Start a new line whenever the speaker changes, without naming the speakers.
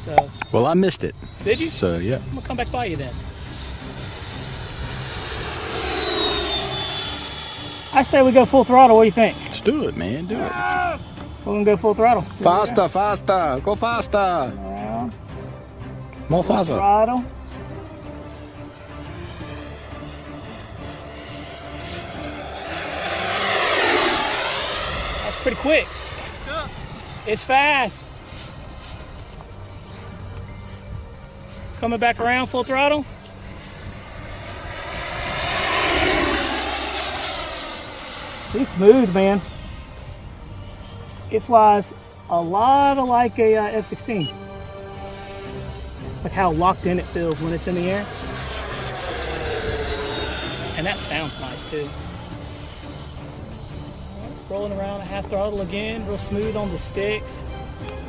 So.
Well, I missed it.
Did you?
So yeah.
I'm gonna come back by you then. I say we go full throttle. What do you think?
Let's do it, man. Do it.
We're gonna go full throttle.
Faster, faster. Go faster.
Around.
More
Full
faster.
throttle. That's pretty quick. It's fast. Coming back around full throttle. He's smooth, man. It flies a lot like a F-16. Like how locked in it feels when it's in the air. And that sounds nice too. Rolling around at half throttle again, real smooth on the sticks.